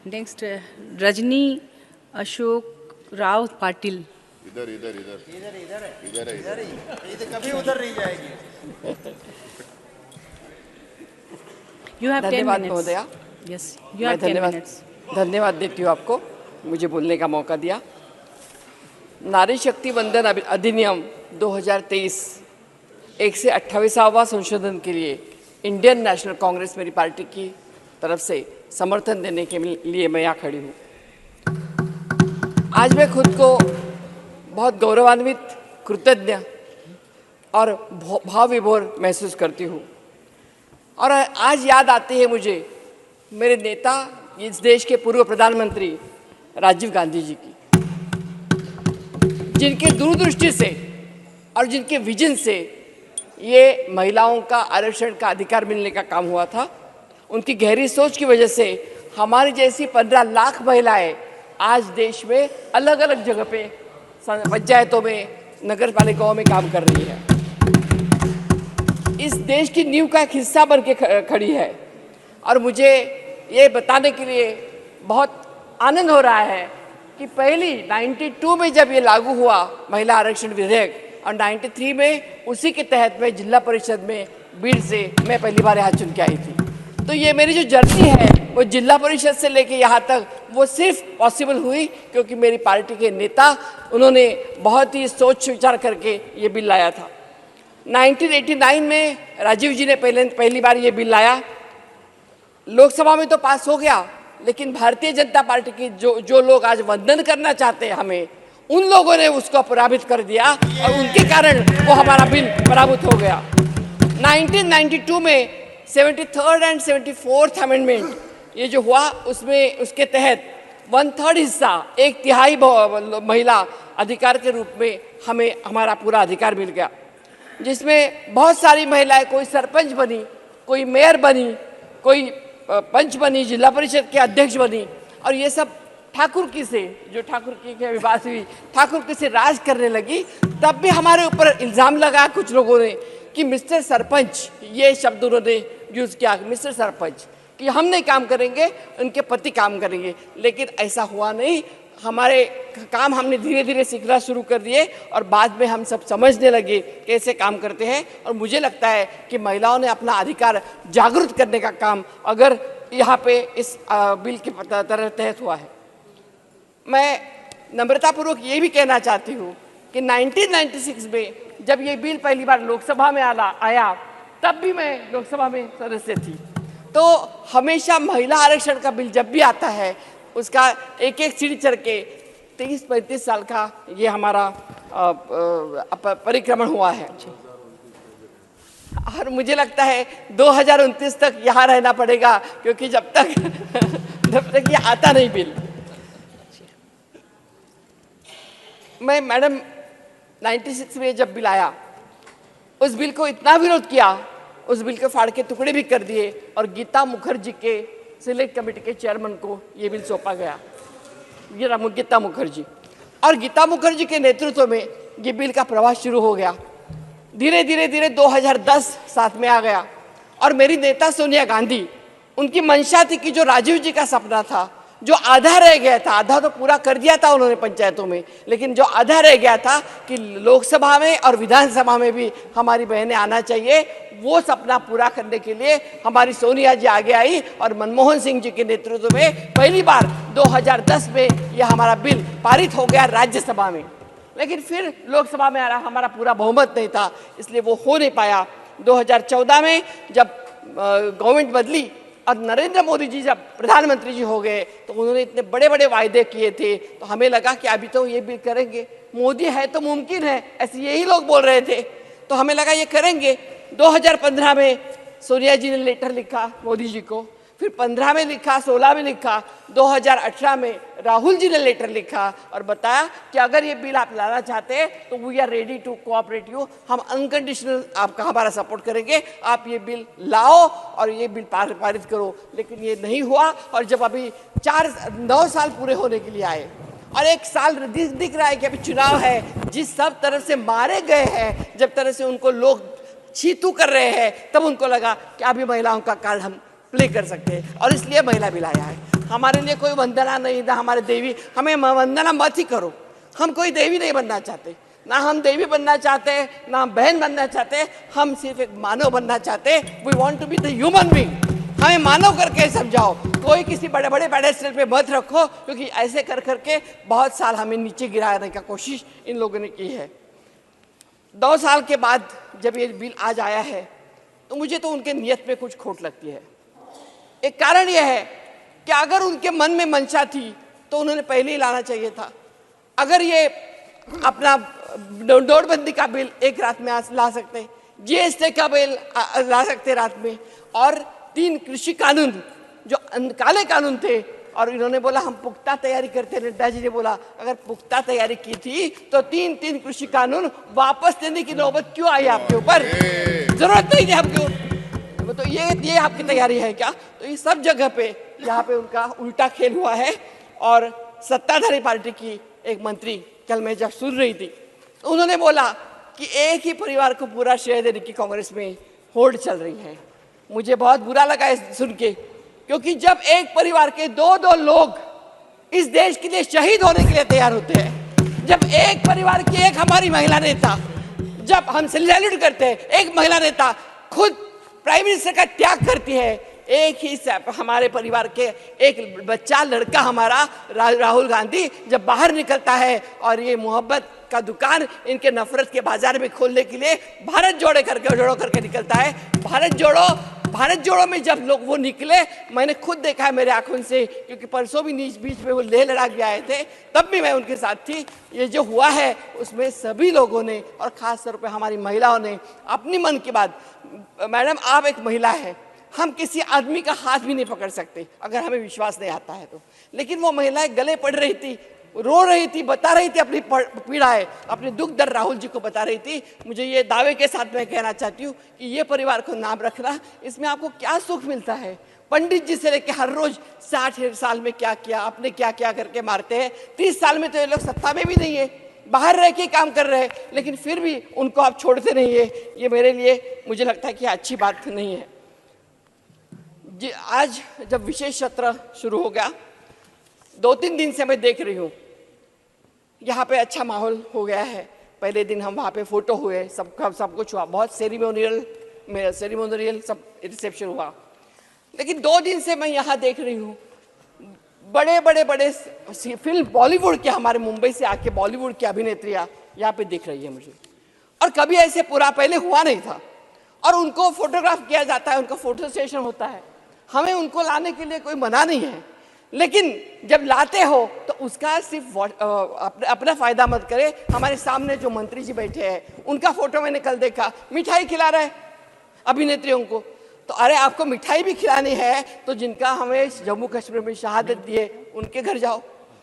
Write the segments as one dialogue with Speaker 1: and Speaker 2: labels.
Speaker 1: Next Rajni Ashok Rao Patil.
Speaker 2: इधर इधर इधर
Speaker 3: इधर इधर है,
Speaker 2: इधर है
Speaker 3: इधर ही, ये तो कभी उधर नहीं जाएगी।
Speaker 1: यू हैव 10
Speaker 4: धन्यवाद
Speaker 1: मिनट्स।
Speaker 4: महोदया।
Speaker 1: यस, यू
Speaker 4: मैं
Speaker 1: हैव 10
Speaker 4: धन्यवाद
Speaker 1: मिनट्स।
Speaker 4: धन्यवाद देती हूँ आपको मुझे बोलने का मौका दिया। नारी शक्ति वंदन अधिनियम 2023 1 से 28वां संशोधन के लिए इंडियन नेशनल कांग्रेस मेरी पार्टी की तरफ से समर्थन देने के लिए मैं यहाँ खड़ी हूँ। आज मैं खुद को बहुत गौरवान्वित, कृतज्ञ और भाव विभोर महसूस करती हूँ। और आज याद आती है मुझे मेरे नेता, इस देश के पूर्व प्रधानमंत्री राजीव गांधी जी की, जिनके दूरदृष्टि से और जिनके विजन से ये महिलाओं का आरक्षण का अधिकार मिलने का काम हुआ था। उनकी गहरी सोच की वजह से हमारी जैसी 15 लाख महिलाएं आज देश में अलग अलग जगह पे पंचायतों में, नगर पालिकाओं में काम कर रही है। इस देश की नींव का एक हिस्सा बन के खड़ी है। और मुझे ये बताने के लिए बहुत आनंद हो रहा है कि पहली 92 में जब ये लागू हुआ महिला आरक्षण विधेयक, और 93 में उसी के तहत मैं जिला परिषद में बीड़ से मैं पहली बार यहाँ चुन के आई थी। तो ये मेरी जो जर्नी है वो जिला परिषद से लेके यहाँ तक वो सिर्फ पॉसिबल हुई क्योंकि मेरी पार्टी के नेता, उन्होंने बहुत ही सोच विचार करके ये बिल लाया था। 1989 में राजीव जी ने पहली बार ये बिल लाया। लोकसभा में तो पास हो गया, लेकिन भारतीय जनता पार्टी की जो लोग आज वंदन करना चाहते हैं हमें, उन लोगों ने उसको पराजित कर दिया और उनके कारण वो हमारा बिल पराभूत हो गया। 1992 में 73rd एंड 74th अमेंडमेंट ये जो हुआ, उसमें उसके तहत 1/3 हिस्सा, 1/3 महिला अधिकार के रूप में हमें हमारा पूरा अधिकार मिल गया, जिसमें बहुत सारी महिलाएं, कोई सरपंच बनी, कोई मेयर बनी, कोई पंच बनी, जिला परिषद के अध्यक्ष बनी। और ये सब ठाकुर की से, जो ठाकुर की विवाद हुई, ठाकुर की से राज करने लगी। तब भी हमारे ऊपर इल्ज़ाम लगा कुछ लोगों ने कि मिस्टर सरपंच, ये शब्द उन्होंने यूज़ किया, मिस्टर सरपंच, कि हम नहीं काम करेंगे, उनके पति काम करेंगे। लेकिन ऐसा हुआ नहीं। हमारे काम हमने धीरे धीरे सीखना शुरू कर दिए और बाद में हम सब समझने लगे कैसे काम करते हैं। और मुझे लगता है कि महिलाओं ने अपना अधिकार जागरूक करने का काम अगर यहाँ पे इस बिल के तहत हुआ है। मैं नम्रतापूर्वक ये भी कहना चाहती हूँ कि 1996 में जब ये बिल पहली बार लोकसभा में आया, तब भी मैं लोकसभा में सदस्य थी। तो हमेशा महिला आरक्षण का बिल जब भी आता है, उसका एक एक सीढ़ी चढ़ के 30-35 साल का ये हमारा परिक्रमण हुआ है। और मुझे लगता है 2029 तक यहाँ रहना पड़ेगा, क्योंकि जब तक ये आता नहीं बिल। मैं मैडम 96 में जब बिल आया, उस बिल को इतना विरोध किया, उस बिल को फाड़ के टुकड़े भी कर दिए और गीता मुखर्जी के सिलेक्ट कमेटी के चेयरमैन को ये बिल सौंपा गया, गीता मुखर्जी। और गीता मुखर्जी के नेतृत्व में ये बिल का प्रवास शुरू हो गया। धीरे धीरे 2010 साथ में आ गया। और मेरी नेता सोनिया गांधी, उनकी मंशा थी कि जो राजीव जी का सपना था, जो आधा रह गया था, आधा तो पूरा कर दिया था उन्होंने पंचायतों में, लेकिन जो आधा रह गया था कि लोकसभा में और विधानसभा में भी हमारी बहनें आना चाहिए, वो सपना पूरा करने के लिए हमारी सोनिया जी आगे आई और मनमोहन सिंह जी के नेतृत्व में पहली बार 2010 में यह हमारा बिल पारित हो गया राज्यसभा में। लेकिन फिर लोकसभा में हमारा पूरा बहुमत नहीं था, इसलिए वो हो नहीं पाया। 2014 में जब गवर्नमेंट बदली और नरेंद्र मोदी जी जब प्रधानमंत्री जी हो गए, तो उन्होंने इतने बड़े बड़े वायदे किए थे, तो हमें लगा कि अभी तो ये भी करेंगे, मोदी है तो मुमकिन है, ऐसे यही लोग बोल रहे थे, तो हमें लगा ये करेंगे। 2015 में सोनिया जी ने लेटर लिखा मोदी जी को, फिर 15 में लिखा, 16 में लिखा, 2018 में राहुल जी ने लेटर लिखा और बताया कि अगर ये बिल आप लाना चाहते हैं तो we are ready to cooperate you, हम अनकंडीशनल आपका हमारा सपोर्ट करेंगे, आप ये बिल लाओ और ये बिल पारित करो। लेकिन ये नहीं हुआ। और जब अभी 9 साल पूरे होने के लिए आए और एक साल दिख रहा है कि अभी चुनाव है, जिस सब तरह से मारे गए हैं, जब तरह से उनको लोग छीतू कर रहे हैं, तब उनको लगा कि अभी महिलाओं का कार्ड हम प्ले कर सकते हैं और इसलिए महिला बिल आया है। हमारे लिए कोई वंदना नहीं था, हमारे देवी, हमें वंदना मत ही करो। हम कोई देवी नहीं बनना चाहते, ना हम देवी बनना चाहते, ना हम बहन बनना चाहते, हम सिर्फ एक मानव बनना चाहते। We want to be the human being. हमें मानव करके समझाओ, कोई किसी बड़े बड़े पेडेस्टल पे मत रखो, क्योंकि ऐसे कर करके बहुत साल हमें नीचे गिराने का कोशिश इन लोगों ने की है। 2 साल के बाद जब ये बिल आज आया है तो मुझे तो उनके नियत में कुछ खोट लगती है। एक कारण यह है कि अगर उनके मन में मंशा थी तो उन्होंने पहले ही लाना चाहिए था। अगर ये अपना नोटबंदी का बिल एक रात में ला सकते, जीएसटी का बिल ला सकते रात में, और 3 कृषि कानून जो काले कानून थे, और इन्होंने बोला हम पुख्ता तैयारी करते। नड्डा जी ने बोला अगर पुख्ता तैयारी की थी तो 3 कृषि कानून वापस देने की नौबत क्यों आई आपके ऊपर? जरूरत नहीं थी आपको। तो ये आपकी तैयारी है क्या? तो ये सब जगह पे यहाँ पे उनका उल्टा खेल हुआ है। और सत्ताधारी पार्टी की एक मंत्री कल मैं जब सुन रही थी तो उन्होंने बोला कि एक ही परिवार को पूरा श्रेय देने की कांग्रेस में होड़ चल रही है। मुझे बहुत बुरा लगा सुन के, क्योंकि जब एक परिवार के 2 लोग इस देश के लिए शहीद होने के लिए तैयार होते हैं, जब एक परिवार की एक हमारी महिला नेता, जब हम सैल्यूट करते हैं, एक महिला नेता खुद प्राइम मिनिस्टर का त्याग करती है, एक ही हमारे परिवार के एक बच्चा लड़का हमारा राहुल गांधी जब बाहर निकलता है और ये मोहब्बत का दुकान इनके नफरत के बाजार में खोलने के लिए भारत जोड़ो करके निकलता है। भारत जोड़ो में जब लोग वो निकले, मैंने खुद देखा है मेरे आंखों से, क्योंकि परसों भी बीच में वो लेह लड़ाक भी आए थे, तब भी मैं उनके साथ थी। ये जो हुआ है उसमें सभी लोगों ने और खास तौर पे हमारी महिलाओं ने अपनी मन की बात, मैडम आप एक महिला है, हम किसी आदमी का हाथ भी नहीं पकड़ सकते अगर हमें विश्वास नहीं आता है तो, लेकिन वो महिलाएं गले पड़ रही थी, रो रही थी, बता रही थी अपनी पीड़ाएं, अपने दुख दर्द राहुल जी को बता रही थी। मुझे ये दावे के साथ मैं कहना चाहती हूँ कि ये परिवार को नाम रखना, इसमें आपको क्या सुख मिलता है? पंडित जी से लेकर हर रोज 60 साल में क्या किया, आपने क्या क्या करके मारते हैं। 30 साल में तो ये लोग सत्ता में भी नहीं है, बाहर रह के काम कर रहे हैं, लेकिन फिर भी उनको आप छोड़ते नहीं है। ये मेरे लिए मुझे लगता है कि अच्छी बात नहीं है। आज जब विशेष सत्र शुरू हो गया, 2-3 दिन से मैं देख रही हूँ यहाँ पे अच्छा माहौल हो गया है। पहले दिन हम वहाँ पे फोटो हुए, सब कुछ हुआ, बहुत सेरिमोनियल सब रिसेप्शन हुआ। लेकिन 2 दिन से मैं यहाँ देख रही हूँ बड़े फिल्म बॉलीवुड के, हमारे मुंबई से आके बॉलीवुड की अभिनेत्रियाँ यहाँ पे दिख रही है मुझे, और कभी ऐसे पूरा पहले हुआ नहीं था। और उनको फोटोग्राफ किया जाता है, उनका फोटो सेशन होता है। हमें उनको लाने के लिए कोई मना नहीं है, लेकिन जब लाते हो तो उसका सिर्फ अपना फायदा मत करे। हमारे सामने जो मंत्री जी बैठे हैं उनका फोटो मैंने कल देखा, मिठाई खिला रहे अभिनेत्रियों को। तो अरे आपको मिठाई भी खिलानी है तो जिनका हमें जम्मू कश्मीर में शहादत दी है उनके घर जाओ,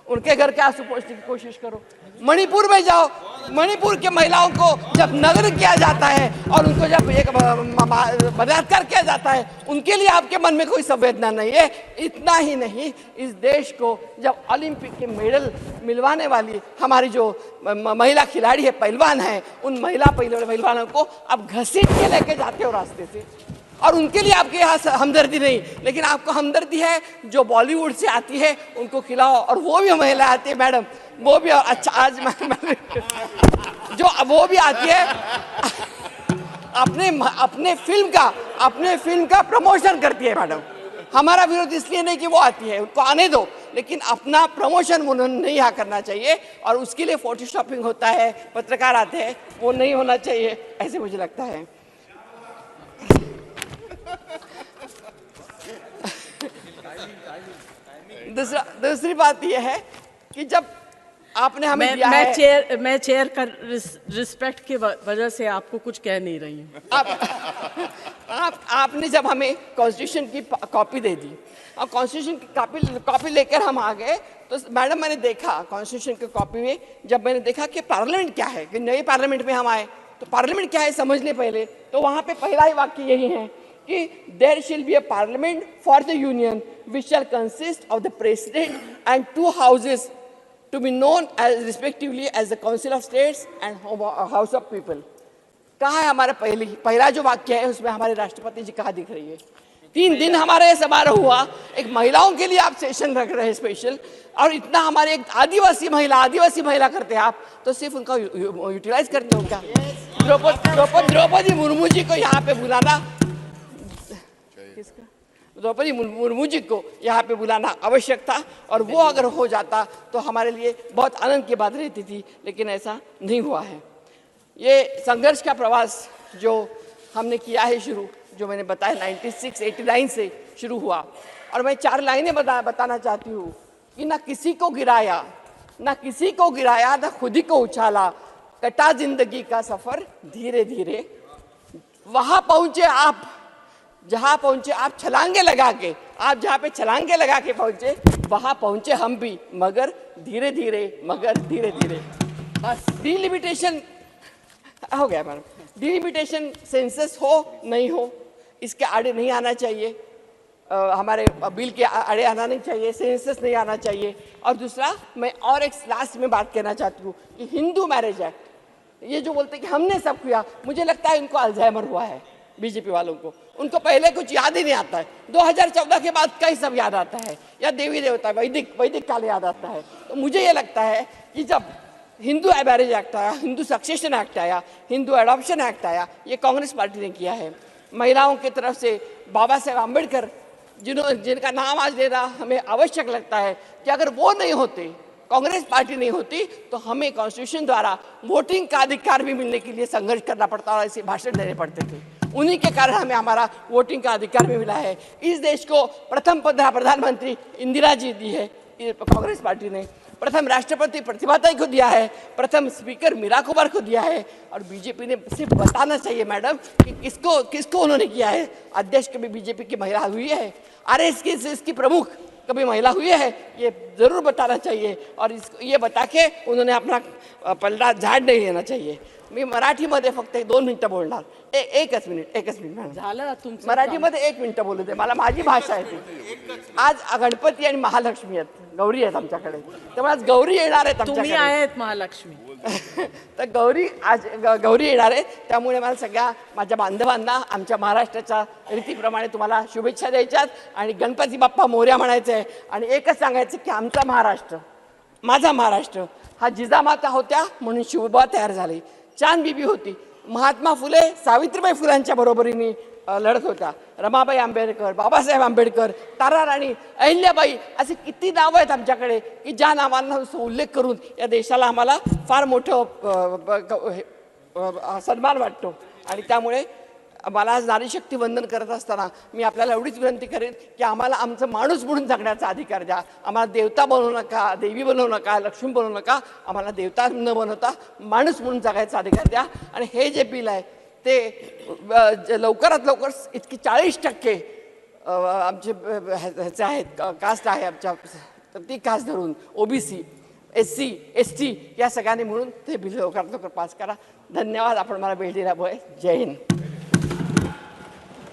Speaker 4: उनके घर के आंसू पोंछने की कोशिश करो। मणिपुर में जाओ, मणिपुर के महिलाओं को जब नग्न किया जाता है और उनको जब एक बलात्कार किया जाता है, उनके लिए आपके मन में कोई संवेदना नहीं है। इतना ही नहीं, इस देश को जब ओलंपिक के मेडल मिलवाने वाली हमारी जो महिला खिलाड़ी है, पहलवान है, उन महिला पहलवानों को आप घसीट के लेके जाते हो रास्ते से, और उनके लिए आपके यहाँ हमदर्दी नहीं, लेकिन आपको हमदर्दी है जो बॉलीवुड से आती है उनको खिलाओ। और वो भी महिला आती है मैडम, वो भी अच्छा आज जो वो भी आती है अपने फिल्म का प्रमोशन करती है मैडम। हमारा विरोध इसलिए नहीं कि वो आती है, उनको आने दो, लेकिन अपना प्रमोशन उन्होंने नहीं यहाँ करना चाहिए। और उसके लिए फोटोशॉपिंग होता है, पत्रकार आते हैं, वो नहीं होना चाहिए, ऐसे मुझे लगता है। दूसरी बात यह है कि जब आपने हमें दिया है,
Speaker 1: मैं चेयर का रिस्पेक्ट की वजह से आपको कुछ कह नहीं रही हूँ।
Speaker 4: आपने जब हमें कॉन्स्टिट्यूशन की कॉपी दे दी और कॉन्स्टिट्यूशन की कॉपी लेकर हम आ गए, तो मैडम मैंने देखा कॉन्स्टिट्यूशन की कॉपी में, जब मैंने देखा कि पार्लियामेंट क्या है, कि नए पार्लियामेंट में हम आए तो पार्लियामेंट क्या है समझ ले पहले, तो वहाँ पे पहला ही वाक्य यही है कि there shall be a parliament for the union which shall consist of the president and 2 houses to be known as respectively as the council of states and house of people. कहाँ है हमारा पहला जो वाक्य है उसमें हमारे राष्ट्रपति जी कहाँ दिख रही है? 3 दिन हमारा ये समारोह हुआ, एक महिलाओं के लिए आप सेशन रख रहे हैं स्पेशल, और इतना हमारे एक आदिवासी महिला करते हैं आप, तो सिर्फ उनका यूटिलाइज करते हो क्या? द्रौपदी मुर्मू जी को यहाँ पे बुलाना, द्रौपदी मुर्मू जी को यहाँ पे बुलाना आवश्यक था, और वो अगर हो जाता तो हमारे लिए बहुत आनंद की बात रहती थी, लेकिन ऐसा नहीं हुआ है। ये संघर्ष का प्रवास जो हमने किया है शुरू, जो मैंने बताया 96-89 से शुरू हुआ, और मैं 4 लाइनें बताना चाहती हूँ कि ना किसी को गिराया, ना खुद ही को उछाला, कटा जिंदगी का सफर धीरे धीरे, वहां पहुंचे आप जहां पहुंचे आप छलांगे लगा के, आप जहां पे छलांगे लगा के पहुंचे वहां पहुंचे हम भी, मगर धीरे धीरे। बस डिलिमिटेशन हो गया मैडम, डिलिमिटेशन सेंसस हो नहीं हो इसके आड़े नहीं आना चाहिए, हमारे बिल के आड़े आना नहीं चाहिए, सेंसस नहीं आना चाहिए। और दूसरा, मैं और एक लास्ट में बात कहना चाहती हूँ कि हिंदू मैरिज एक्ट, ये जो बोलते हैं कि हमने सब किया, मुझे लगता है इनको अल्जाइमर हुआ है बीजेपी वालों को, उनको पहले कुछ याद ही नहीं आता है। 2014 के बाद कई सब याद आता है, या देवी देवता वैदिक काल याद आता है। तो मुझे ये लगता है कि जब हिंदू मैरिज एक्ट आया, हिंदू सक्सेशन एक्ट आया, हिंदू एडॉप्शन एक्ट आया, ये कांग्रेस पार्टी ने किया है। महिलाओं की तरफ से बाबा साहेब आम्बेडकर जिनका नाम आज लेना हमें आवश्यक लगता है, कि अगर वो नहीं होते, कांग्रेस पार्टी नहीं होती, तो हमें कॉन्स्टिट्यूशन द्वारा वोटिंग का अधिकार भी मिलने के लिए संघर्ष करना पड़ता और ऐसे भाषण देने पड़ते थे। उन्हीं के कारण हमें हमारा वोटिंग का अधिकार भी मिला है। इस देश को प्रथम प्रधानमंत्री इंदिरा जी दी है कांग्रेस पार्टी ने, प्रथम राष्ट्रपति प्रतिभाताई को दिया है, प्रथम स्पीकर मीरा कुमार को दिया है, और बीजेपी ने सिर्फ बताना चाहिए मैडम कि किसको उन्होंने किया है। अध्यक्ष कभी बीजेपी की महिला हुई है, इसकी प्रमुख कभी महिला हुई है, ये जरूर बताना चाहिए, और इसको ये बता के उन्होंने अपना पलड़ा झाड नहीं लेना चाहिए। मी मराठीमध्ये फक्त 2 मिनिटं बोलणार, एकच मिनिट मॅडम,
Speaker 1: झालं तुमचं
Speaker 4: मराठीमध्ये 1 मिनिट बोलू दे मला, माझी भाषा आहे ती। आज गणपती आणि महालक्ष्मी आहेत, गौरी आहेत आमच्याकडे, त्यामुळे आज गौरी येणार आहेत
Speaker 1: तुम्ही
Speaker 4: आमच्याकडे।
Speaker 1: आहेत महालक्ष्मी
Speaker 4: तर गौरी येणार आहे, त्यामुळे मला सगळ्या माझ्या बांधवांना आमच्या महाराष्ट्राच्या रीतीप्रमाणे तुम्हाला शुभेच्छा द्यायच्यात, आणि गणपती बाप्पा मोरया म्हणायचं आहे, आणि एकच सांगायचं की आमचा महाराष्ट्र, माझा महाराष्ट्र हा जिजामाता होत्या म्हणून शिवबा तयार झाली, चांद बीबी होती, महात्मा फुले सावित्रीबाई फुलांच्या बरोबरीने लढत होत्या, रमाबाई आंबेडकर, बाबासाहेब आंबेडकर, ताराराणी, अहिल्याबाई, असे किती नावं आहेत आमच्याकडे की ज्या नावांना उल्लेख करून या देशाला आम्हाला फार मोठं सन्मान वाटतो। आणि त्यामुळे मला आज नारी शक्ती वंदन करत असताना मी आपल्याला एवढीच विनंती करेन की आम्हाला आमचं माणूस म्हणून जगण्याचा अधिकार द्या, आम्हाला देवता बनवू नका, देवी बनवू नका, लक्ष्मी बनवू नका, आम्हाला देवता न बनवता माणूस म्हणून जगायचा अधिकार द्या। आणि हे जे बिल आहे ते लवकरात लवकर इतकी 40% आमचे ह्याचे आहेत, कास्ट आहे आमच्या, तर ती कास्ट धरून OBC, SC, ST या सगळ्यांनी म्हणून ते बिल लवकरात लवकर पास करा। धन्यवाद, आपण मला वेळ दिल्यामुळे। जय हिंद।